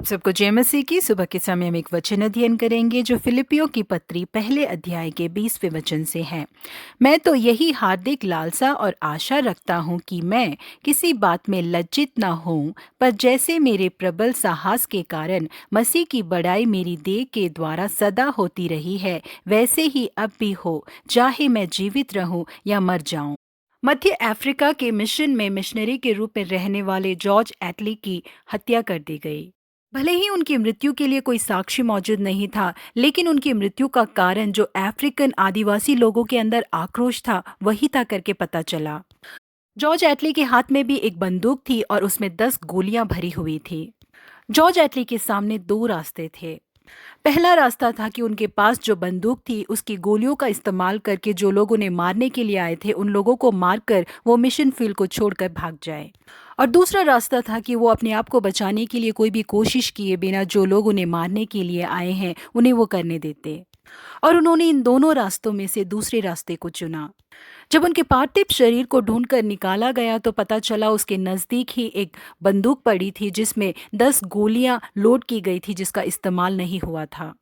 आप सबको जय मसीह की। सुबह के समय हम एक वचन अध्ययन करेंगे जो फिलिपियों की पत्री पहले अध्याय के 20वें वचन से है। मैं तो यही हार्दिक लालसा और आशा रखता हूँ कि मैं किसी बात में लज्जित न हूँ, पर जैसे मेरे प्रबल साहस के कारण मसीह की बड़ाई मेरी देह के द्वारा सदा होती रही है, वैसे ही अब भी हो, चाहे मैं जीवित रहूं या मर जाऊं। मध्य अफ्रीका के मिशन में मिशनरी के रूप में रहने वाले जॉर्ज एटली की हत्या कर दी गई। भले ही उनकी मृत्यु के लिए कोई साक्ष्य मौजूद नहीं था, लेकिन उनकी मृत्यु का कारण जो अफ्रीकन आदिवासी लोगों के अंदर आक्रोश था वही था करके पता चला। जॉर्ज एटली के हाथ में भी एक बंदूक थी और उसमें 10 गोलियां भरी हुई थी। जॉर्ज एटली के सामने दो रास्ते थे। पहला रास्ता था कि उनके पास जो बंदूक थी उसकी गोलियों का इस्तेमाल करके जो लोग उन्हें मारने के लिए आए थे उन लोगों को मारकर वो मिशन फील्ड को छोड़कर भाग जाए। और दूसरा रास्ता था कि वो अपने आप को बचाने के लिए कोई भी कोशिश किए बिना जो लोग उन्हें मारने के लिए आए हैं उन्हें वो करने देते। और उन्होंने इन दोनों रास्तों में से दूसरे रास्ते को चुना। जब उनके पार्थिव शरीर को ढूंढकर निकाला गया तो पता चला उसके नजदीक ही एक बंदूक पड़ी थी जिसमें 10 गोलियां लोड की गई थी, जिसका इस्तेमाल नहीं हुआ था।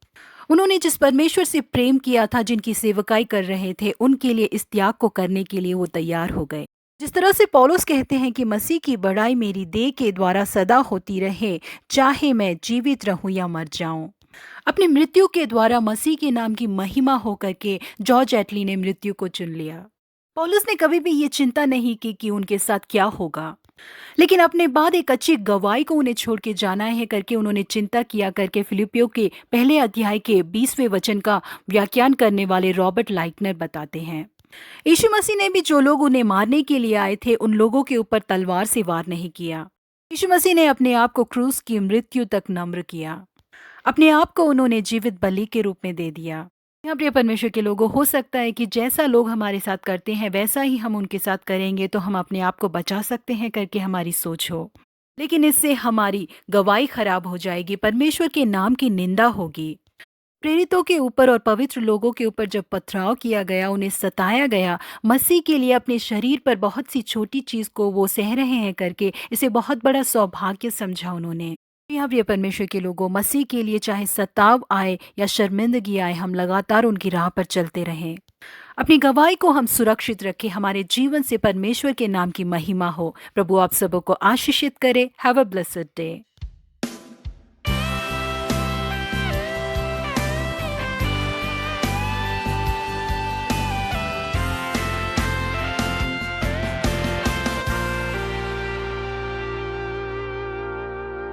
उन्होंने जिस परमेश्वर से प्रेम किया था, जिनकी सेवकाई कर रहे थे, उनके लिए इस त्याग को करने के लिए वो तैयार हो गए। जिस तरह से पौलुस कहते हैं कि मसीह की बड़ाई मेरी देह के द्वारा सदा होती रहे, चाहे मैं जीवित रहूं या मर जाऊं। अपनी मृत्यु के द्वारा मसीह के नाम की महिमा होकर के जॉर्ज एटली ने मृत्यु को चुन लिया। पौलुस ने कभी भी ये चिंता नहीं की कि उनके साथ क्या होगा, लेकिन अपने बाद एक अच्छी गवाही को उन्हें छोड़ के जाना है करके उन्होंने चिंता किया करके फिलिपियों के पहले अध्याय के 20वें वचन का व्याख्यान करने वाले रॉबर्ट लाइटनर बताते हैं। यीशु मसीह ने भी जो लोग उन्हें मारने के लिए आए थे उन लोगों के ऊपर तलवार से वार नहीं किया। यीशु मसीह ने अपने आप को क्रूस की मृत्यु तक नम्र किया। अपने आप को उन्होंने जीवित बलि के रूप में दे दिया। यहाँ प्रिय परमेश्वर के लोगों, हो सकता है कि जैसा लोग हमारे साथ करते हैं वैसा ही हम उनके साथ करेंगे तो हम अपने आप को बचा सकते हैं करके हमारी सोच हो, लेकिन इससे हमारी गवाही खराब हो जाएगी, परमेश्वर के नाम की निंदा होगी। प्रेरितों के ऊपर और पवित्र लोगों के ऊपर जब पथराव किया गया, उन्हें सताया गया, मसीह के लिए अपने शरीर पर बहुत सी छोटी चीज को वो सह रहे हैं करके इसे बहुत बड़ा सौभाग्य समझा उन्होंने। यहाँ प्रिय परमेश्वर के लोगों, मसीह के लिए चाहे सताव आए या शर्मिंदगी आए, हम लगातार उनकी राह पर चलते रहें। अपनी गवाही को हम सुरक्षित रखें, हमारे जीवन से परमेश्वर के नाम की महिमा हो। प्रभु आप सबों को आशीषित करे। Have a blessed day.